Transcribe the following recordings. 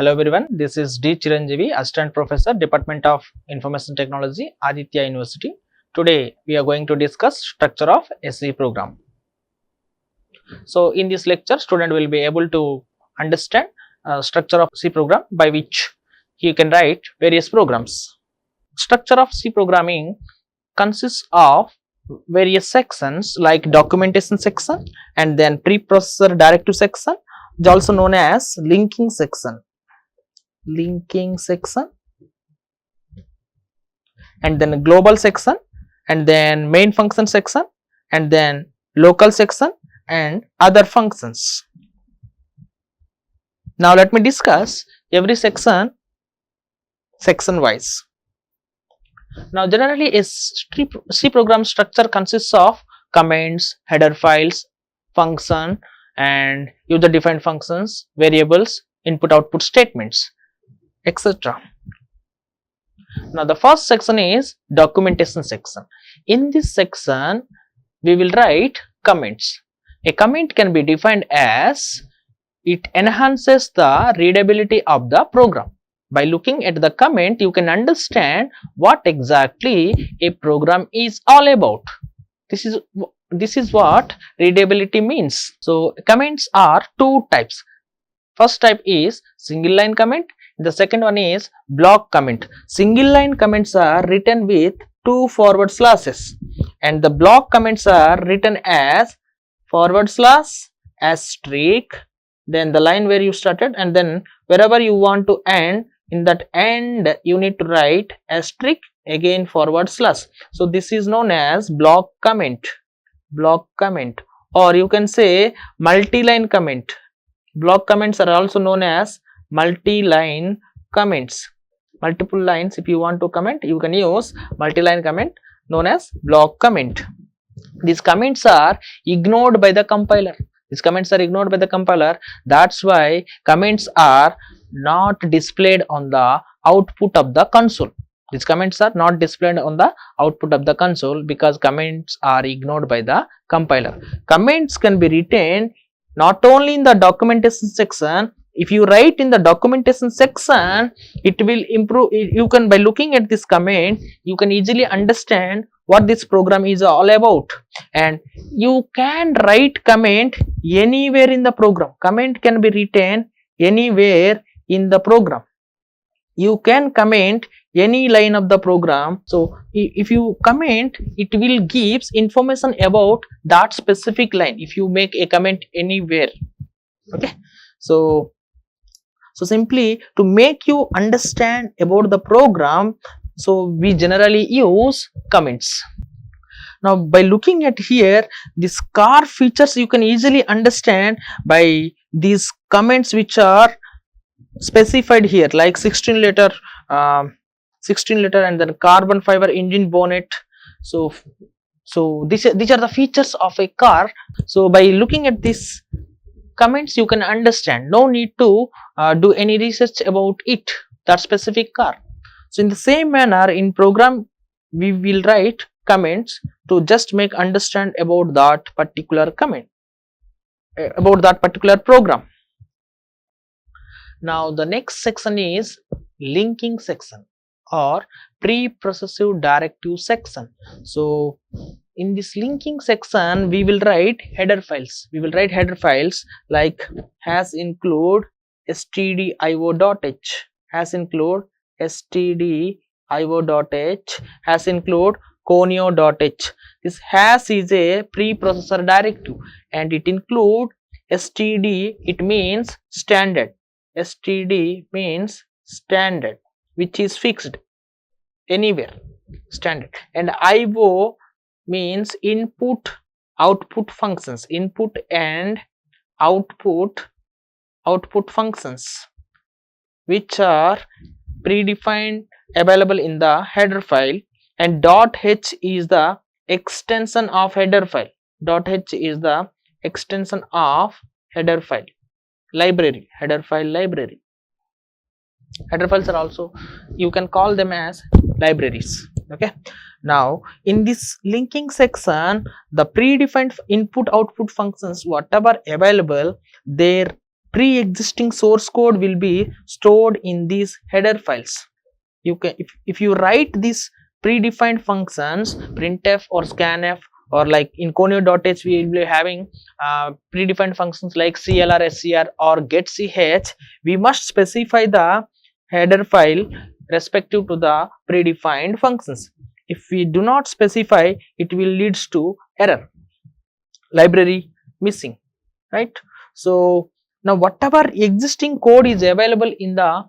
Hello everyone, this is D. Chiranjeevi, Assistant Professor, Department of Information Technology, Aditya University. Today we are going to discuss structure of a C program. So in this lecture, student will be able to understand structure of C program by which he can write various programs. Structure of C programming consists of various sections like documentation section and then preprocessor directive section, is also known as linking section, and then global section, and then main function section, and then local section and other functions. Now let me discuss every section wise. Now generally a C program structure consists of comments, header files, function and user defined functions, variables, input output statements, etc. Now the first section is documentation section. In this section we will write comments. A comment can be defined as it enhances the readability of the program. By looking at the comment, you can understand what exactly a program is all about. This is what readability means. So comments are two types. First type is single line comment. The second one is block comment. Single line comments are written with 2 forward slashes and the block comments are written as forward slash, asterisk, then the line where you started, and then wherever you want to end, in that end you need to write asterisk, again forward slash. So this is known as block comment, or you can say multi-line comment. Block comments are also known as multi-line comments. Multiple lines, if you want to comment, you can use multi-line comment known as block comment. These comments are ignored by the compiler. That's why comments are not displayed on the output of the console. These comments are not displayed on the output of the console because comments are ignored by the compiler. Comments can be written not only in the documentation section. If you write in the documentation section, it will improve. You can, by looking at this comment, you can easily understand what this program is all about, and you can write comment anywhere in the program. Comment can be written anywhere in the program. You can comment any line of the program. So if you comment, it will gives information about that specific line if you make a comment anywhere. Okay, so simply to make you understand about the program, so we generally use comments. Now by looking at here, these car features you can easily understand by these comments which are specified here, like 16 liter and then carbon fiber engine bonnet. So these are the features of a car. So by looking at these comments you can understand, no need to do any research about it, that specific car. So in the same manner, in program we will write comments to just make understand about that particular comment, about that particular program. Now the next section is linking section or preprocessor directive section. So in this linking section we will write header files. Like has include stdio.h, has include stdio.h, has include conio.h. This has is a preprocessor directive and it include std, it means standard. Std means standard, which is fixed anywhere, standard, and io means input output functions, input and output functions which are predefined available in the header file, and .h is the extension of header file. .h is the extension of header file library, header file library. Header files are also, you can call them as libraries. Okay, now in this linking section, the predefined input output functions whatever available, their pre-existing source code will be stored in these header files. You can, if you write these predefined functions, printf or scanf, or like in conio.h we will be having predefined functions like clr, scr or getch, we must specify the header file respective to the predefined functions. If we do not specify, it will leads to error, library missing, right? So now whatever existing code is available in the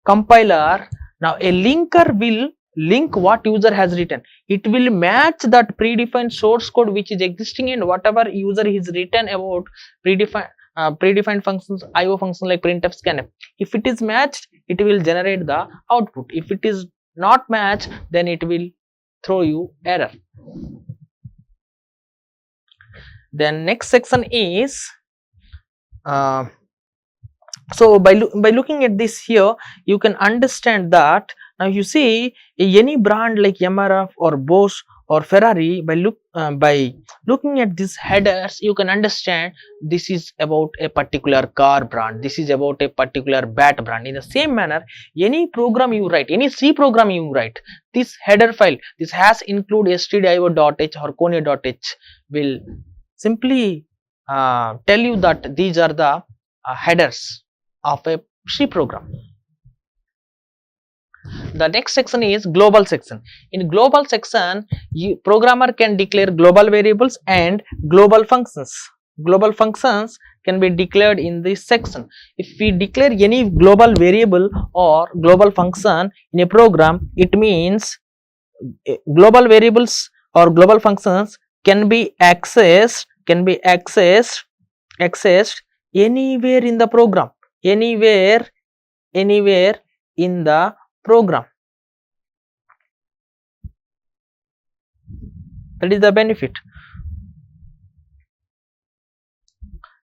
compiler, now a linker will link what user has written. It will match that predefined source code which is existing and whatever user is written about predefined functions, IO functions like printf, scanf. If it is matched, it will generate the output. If it is not matched, then it will throw you error. Then next section is so by looking at this here, you can understand that now you see any brand like Yamaha or Bosch or Ferrari, by looking at these headers, you can understand this is about a particular car brand, this is about a particular bat brand. In the same manner, any program you write, any C program you write, this header file, this has include stdio.h or conio.h will simply tell you that these are the headers of a C program. The next section is global section. In global section, programmer can declare global variables and global functions. Global functions can be declared in this section. If we declare any global variable or global function in a program, it means global variables or global functions can be accessed anywhere in the program, anywhere in the program. That is the benefit.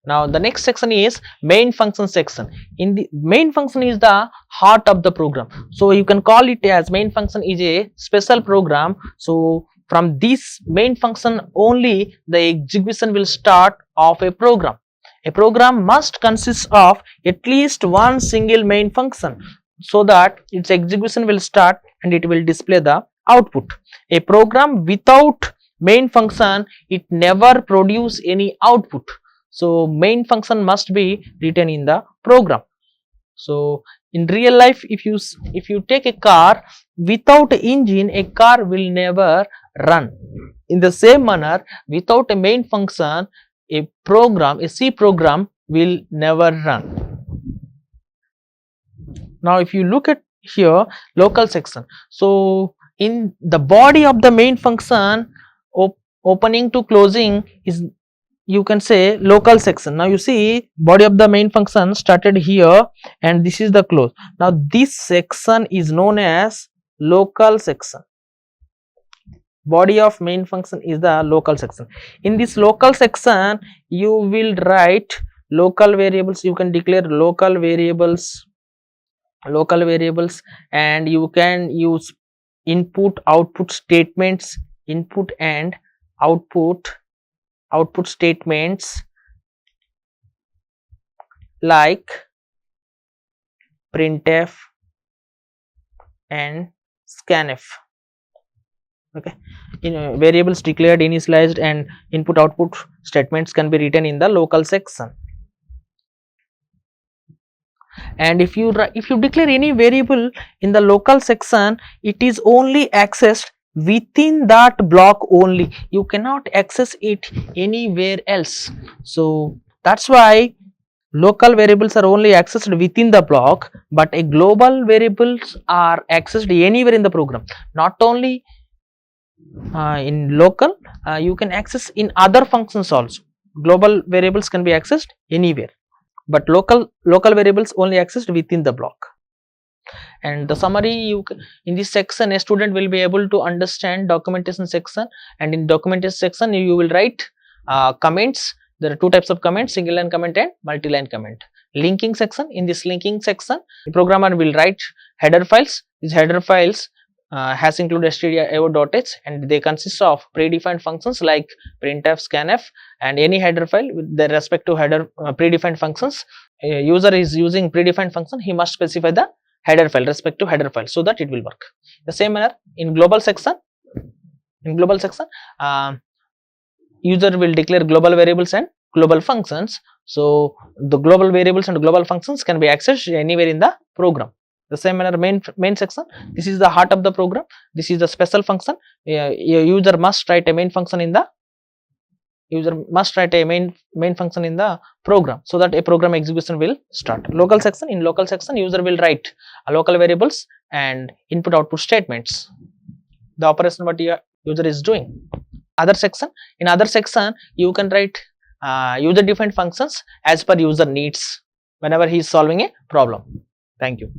Now the next section is main function section. In the main function is the heart of the program, so you can call it as main function is a special program. So from this main function only the execution will start of a program. A program must consist of at least one single main function so that its execution will start and it will display the output. A program without main function, it never produce any output. So main function must be written in the program. So in real life, if you take a car without engine, a car will never run. In the same manner, without a main function, a program, a C program will never run. Now if you look at here, local section. So in the body of the main function, opening to closing is, you can say, local section. Now you see body of the main function started here and this is the close. Now this section is known as local section. Body of main function is the local section. In this local section, you will write local variables. You can declare local variables, and you can use input output statements, input and output statements like printf and scanf. Okay, in variables declared, initialized and input output statements can be written in the local section. And if you declare any variable in the local section, it is only accessed within that block only. You cannot access it anywhere else. So that's why local variables are only accessed within the block, but a global variables are accessed anywhere in the program. Not only in local, you can access in other functions also. Global variables can be accessed anywhere, but local variables only accessed within the block. And the summary, in this section a student will be able to understand documentation section, and in documentation section you will write comments. There are two types of comments, single line comment and multi-line comment. Linking section, in this linking section the programmer will write header files. These header files has included stdio.h, and they consist of predefined functions like printf, scanf, and any header file with their respective header predefined functions. User is using predefined function, he must specify the header file, respective header file, so that it will work. The same manner in global section, user will declare global variables and global functions. So the global variables and global functions can be accessed anywhere in the program. The same manner main section, this is the heart of the program, this is the special function. User must write a main function in the main function in the program, so that a program execution will start. Local section, in local section user will write local variables and input output statements, the operation what user is doing. Other section, in other section you can write user defined functions as per user needs whenever he is solving a problem. Thank you.